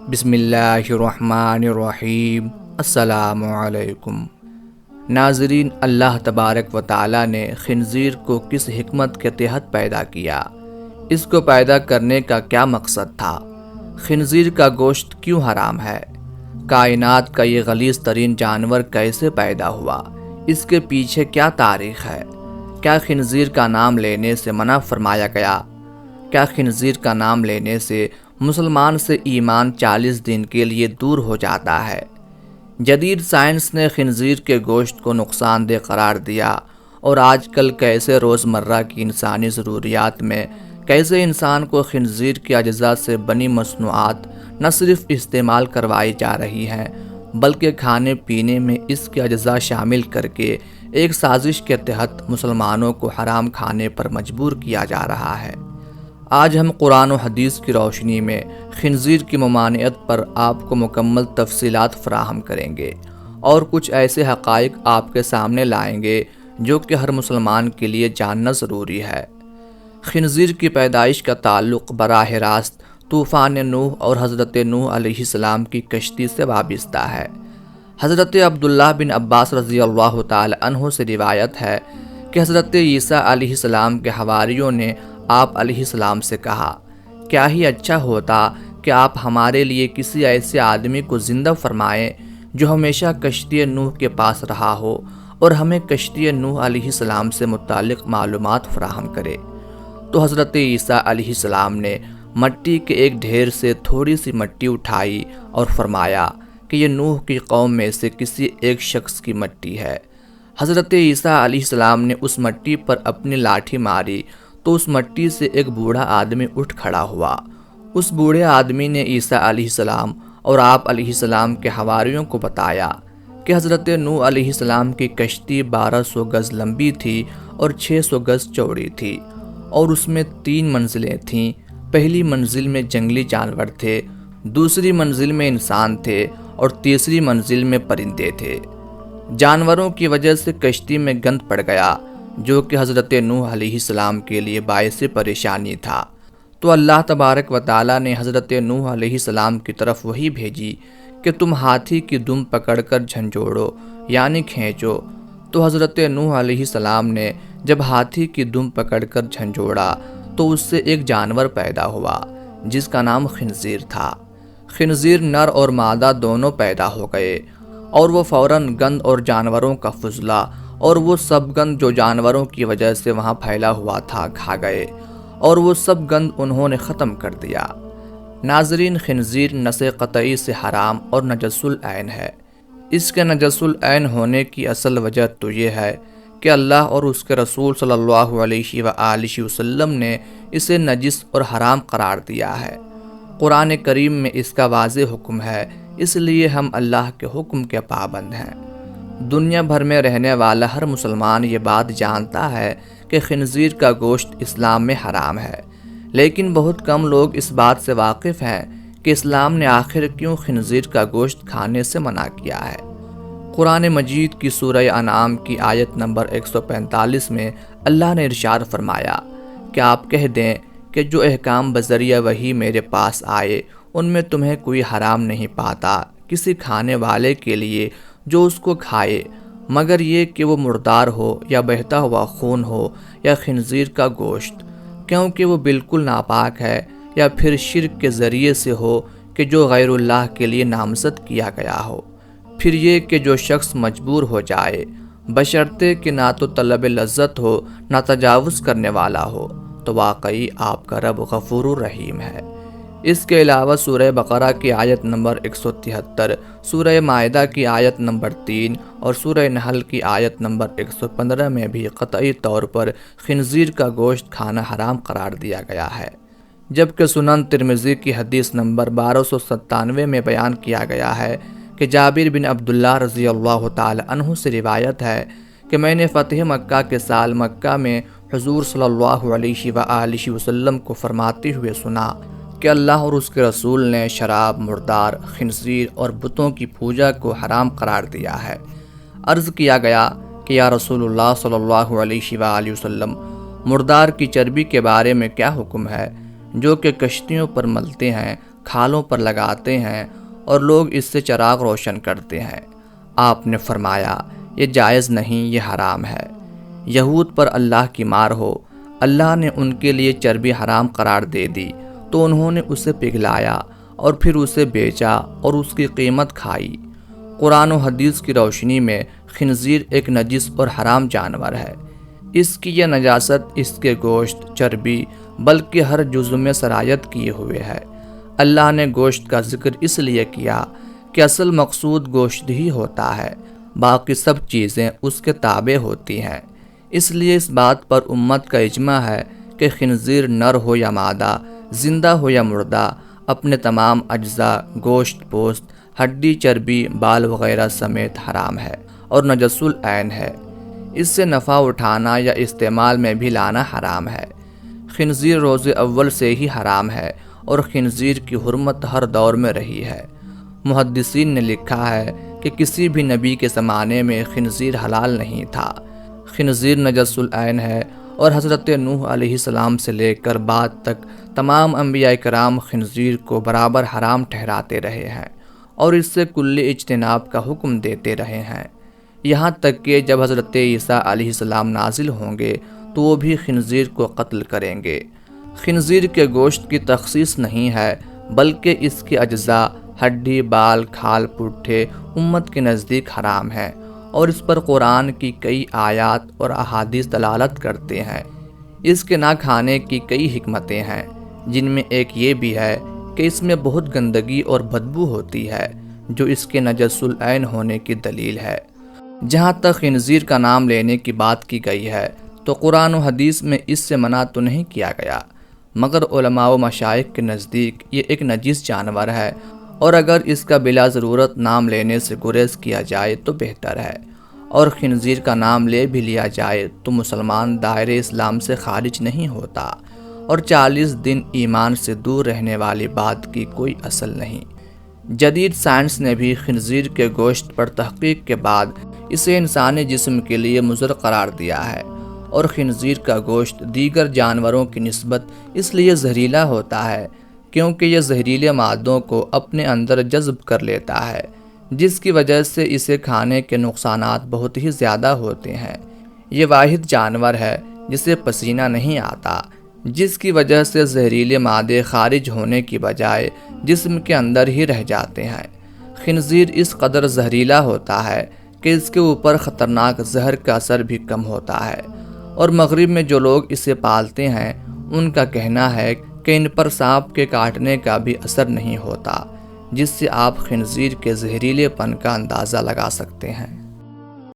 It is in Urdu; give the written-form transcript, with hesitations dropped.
بسم اللہ الرحمن الرحیم۔ السلام علیکم ناظرین، اللہ تبارک و تعالی نے خنزیر کو کس حکمت کے تحت پیدا کیا؟ اس کو پیدا کرنے کا کیا مقصد تھا؟ خنزیر کا گوشت کیوں حرام ہے؟ کائنات کا یہ غلیظ ترین جانور کیسے پیدا ہوا؟ اس کے پیچھے کیا تاریخ ہے؟ کیا خنزیر کا نام لینے سے منع فرمایا گیا؟ کیا خنزیر کا نام لینے سے مسلمان سے ایمان 40 دن کے لیے دور ہو جاتا ہے؟ جدید سائنس نے خنزیر کے گوشت کو نقصان دہ قرار دیا، اور آج کل کیسے روزمرہ کی انسانی ضروریات میں کیسے انسان کو خنزیر کے اجزاء سے بنی مصنوعات نہ صرف استعمال کروائی جا رہی ہیں بلکہ کھانے پینے میں اس کے اجزاء شامل کر کے ایک سازش کے تحت مسلمانوں کو حرام کھانے پر مجبور کیا جا رہا ہے۔ آج ہم قرآن و حدیث کی روشنی میں خنزیر کی ممانعت پر آپ کو مکمل تفصیلات فراہم کریں گے اور کچھ ایسے حقائق آپ کے سامنے لائیں گے جو کہ ہر مسلمان کے لیے جاننا ضروری ہے۔ خنزیر کی پیدائش کا تعلق براہ راست طوفان نوح اور حضرت نوح علیہ السلام کی کشتی سے وابستہ ہے۔ حضرت عبداللہ بن عباس رضی اللہ تعالی عنہ سے روایت ہے کہ حضرت عیسیٰ علیہ السلام کے حواریوں نے آپ علیہ السلام سے کہا، کیا ہی اچھا ہوتا کہ آپ ہمارے لیے کسی ایسے آدمی کو زندہ فرمائیں جو ہمیشہ کشتی نوح کے پاس رہا ہو اور ہمیں کشتی نوح علیہ السلام سے متعلق معلومات فراہم کرے۔ تو حضرت عیسیٰ علیہ السلام نے مٹی کے ایک ڈھیر سے تھوڑی سی مٹی اٹھائی اور فرمایا کہ یہ نوح کی قوم میں سے کسی ایک شخص کی مٹی ہے۔ حضرت عیسیٰ علیہ السلام نے اس مٹی پر اپنی لاٹھی ماری تو اس مٹی سے ایک بوڑھا آدمی اٹھ کھڑا ہوا۔ اس بوڑھے آدمی نے عیسیٰ علیہ السلام اور آپ علیہ السلام کے حواریوں کو بتایا کہ حضرت نوح علیہ السلام کی کشتی 1200 گز لمبی تھی اور 600 گز چوڑی تھی، اور اس میں 3 منزلیں تھیں۔ پہلی منزل میں جنگلی جانور تھے، دوسری منزل میں انسان تھے اور تیسری منزل میں پرندے تھے۔ جانوروں کی وجہ سے کشتی میں گند پڑ گیا جو کہ حضرت نوح علیہ السلام کے لیے باعث پریشانی تھا۔ تو اللہ تبارک و تعالی نے حضرت نوح علیہ السلام کی طرف وحی بھیجی کہ تم ہاتھی کی دم پکڑ کر جھنجھوڑو، یعنی کھینچو۔ تو حضرت نوح علیہ السلام نے جب ہاتھی کی دم پکڑ کر جھنجھوڑا تو اس سے ایک جانور پیدا ہوا جس کا نام خنزیر تھا۔ خنزیر نر اور مادہ دونوں پیدا ہو گئے، اور وہ فوراً گند اور جانوروں کا فضلہ اور وہ سب گند جو جانوروں کی وجہ سے وہاں پھیلا ہوا تھا کھا گئے، اور وہ سب گند انہوں نے ختم کر دیا۔ ناظرین، خنزیر نص قطعی سے حرام اور نجس العین ہے۔ اس کے نجس العین ہونے کی اصل وجہ تو یہ ہے کہ اللہ اور اس کے رسول صلی اللہ علیہ وآلہ وسلم نے اسے نجس اور حرام قرار دیا ہے۔ قرآن کریم میں اس کا واضح حکم ہے، اس لیے ہم اللہ کے حکم کے پابند ہیں۔ دنیا بھر میں رہنے والا ہر مسلمان یہ بات جانتا ہے کہ خنزیر کا گوشت اسلام میں حرام ہے، لیکن بہت کم لوگ اس بات سے واقف ہیں کہ اسلام نے آخر کیوں خنزیر کا گوشت کھانے سے منع کیا ہے۔ قرآن مجید کی سورہ انعام کی آیت نمبر 145 میں اللہ نے ارشاد فرمایا کہ آپ کہہ دیں کہ جو احکام بذریعہ وحی میرے پاس آئے ان میں تمہیں کوئی حرام نہیں پاتا کسی کھانے والے کے لیے جو اس کو کھائے، مگر یہ کہ وہ مردار ہو یا بہتا ہوا خون ہو یا خنزیر کا گوشت، کیونکہ وہ بالکل ناپاک ہے، یا پھر شرک کے ذریعے سے ہو کہ جو غیر اللہ کے لیے نامزد کیا گیا ہو، پھر یہ کہ جو شخص مجبور ہو جائے، بشرطے کہ نہ تو طلب لذت ہو نہ تجاوز کرنے والا ہو، تو واقعی آپ کا رب غفور الرحیم ہے۔ اس کے علاوہ سورہ بقرہ کی آیت نمبر 173، سورہ مائدہ کی آیت نمبر 3 اور سورہ نحل کی آیت نمبر 115 میں بھی قطعی طور پر خنزیر کا گوشت کھانا حرام قرار دیا گیا ہے، جبکہ سنن ترمذی کی حدیث نمبر 1297 میں بیان کیا گیا ہے کہ جابر بن عبداللہ رضی اللہ تعالی عنہ سے روایت ہے کہ میں نے فتح مکہ کے سال مکہ میں حضور صلی اللہ علیہ وآلہ وسلم کو فرماتے ہوئے سنا کہ اللہ اور اس کے رسول نے شراب، مردار، خنزیر اور بتوں کی پوجا کو حرام قرار دیا ہے۔ عرض کیا گیا کہ یا رسول اللہ صلی اللہ علیہ وآلہ وسلم، مردار کی چربی کے بارے میں کیا حکم ہے جو کہ کشتیوں پر ملتے ہیں کھالوں پر لگاتے ہیں اور لوگ اس سے چراغ روشن کرتے ہیں۔ آپ نے فرمایا یہ جائز نہیں، یہ حرام ہے۔ یہود پر اللہ کی مار ہو، اللہ نے ان کے لیے چربی حرام قرار دے دی تو انہوں نے اسے پگھلایا اور پھر اسے بیچا اور اس کی قیمت کھائی۔ قرآن و حدیث کی روشنی میں خنزیر ایک نجس اور حرام جانور ہے۔ اس کی یہ نجاست اس کے گوشت، چربی بلکہ ہر جزو میں سرایت کیے ہوئے ہے۔ اللہ نے گوشت کا ذکر اس لیے کیا کہ اصل مقصود گوشت ہی ہوتا ہے، باقی سب چیزیں اس کے تابع ہوتی ہیں۔ اس لیے اس بات پر امت کا اجماع ہے کہ خنزیر نر ہو یا مادہ، زندہ ہو یا مردہ، اپنے تمام اجزاء گوشت، پوست، ہڈی، چربی، بال وغیرہ سمیت حرام ہے اور نجس العین ہے۔ اس سے نفع اٹھانا یا استعمال میں بھی لانا حرام ہے۔ خنزیر روز اول سے ہی حرام ہے اور خنزیر کی حرمت ہر دور میں رہی ہے۔ محدثین نے لکھا ہے کہ کسی بھی نبی کے زمانے میں خنزیر حلال نہیں تھا۔ خنزیر نجس العین ہے اور حضرت نوح علیہ السلام سے لے کر بعد تک تمام انبیاء کرام خنزیر کو برابر حرام ٹھہراتے رہے ہیں اور اس سے کلی اجتناب کا حکم دیتے رہے ہیں، یہاں تک کہ جب حضرت عیسیٰ علیہ السلام نازل ہوں گے تو وہ بھی خنزیر کو قتل کریں گے۔ خنزیر کے گوشت کی تخصیص نہیں ہے بلکہ اس کے اجزاء، ہڈی، بال، کھال، پٹھے امت کے نزدیک حرام ہیں اور اس پر قرآن کی کئی آیات اور احادیث دلالت کرتے ہیں۔ اس کے نہ کھانے کی کئی حکمتیں ہیں، جن میں ایک یہ بھی ہے کہ اس میں بہت گندگی اور بدبو ہوتی ہے جو اس کے نجس العین ہونے کی دلیل ہے۔ جہاں تک خنزیر کا نام لینے کی بات کی گئی ہے تو قرآن و حدیث میں اس سے منع تو نہیں کیا گیا، مگر علماء و مشائخ کے نزدیک یہ ایک نجس جانور ہے اور اگر اس کا بلا ضرورت نام لینے سے گریز کیا جائے تو بہتر ہے، اور خنزیر کا نام لے بھی لیا جائے تو مسلمان دائرے اسلام سے خارج نہیں ہوتا اور 40 دن ایمان سے دور رہنے والی بات کی کوئی اصل نہیں۔ جدید سائنس نے بھی خنزیر کے گوشت پر تحقیق کے بعد اسے انسانی جسم کے لیے مضر قرار دیا ہے، اور خنزیر کا گوشت دیگر جانوروں کی نسبت اس لیے زہریلا ہوتا ہے کیونکہ یہ زہریلے مادوں کو اپنے اندر جذب کر لیتا ہے، جس کی وجہ سے اسے کھانے کے نقصانات بہت ہی زیادہ ہوتے ہیں۔ یہ واحد جانور ہے جسے پسینہ نہیں آتا، جس کی وجہ سے زہریلے مادے خارج ہونے کی بجائے جسم کے اندر ہی رہ جاتے ہیں۔ خنزیر اس قدر زہریلا ہوتا ہے کہ اس کے اوپر خطرناک زہر کا اثر بھی کم ہوتا ہے، اور مغرب میں جو لوگ اسے پالتے ہیں ان کا کہنا ہے کہ ان پر سانپ کے کاٹنے کا بھی اثر نہیں ہوتا، جس سے آپ خنزیر کے زہریلے پن کا اندازہ لگا سکتے ہیں۔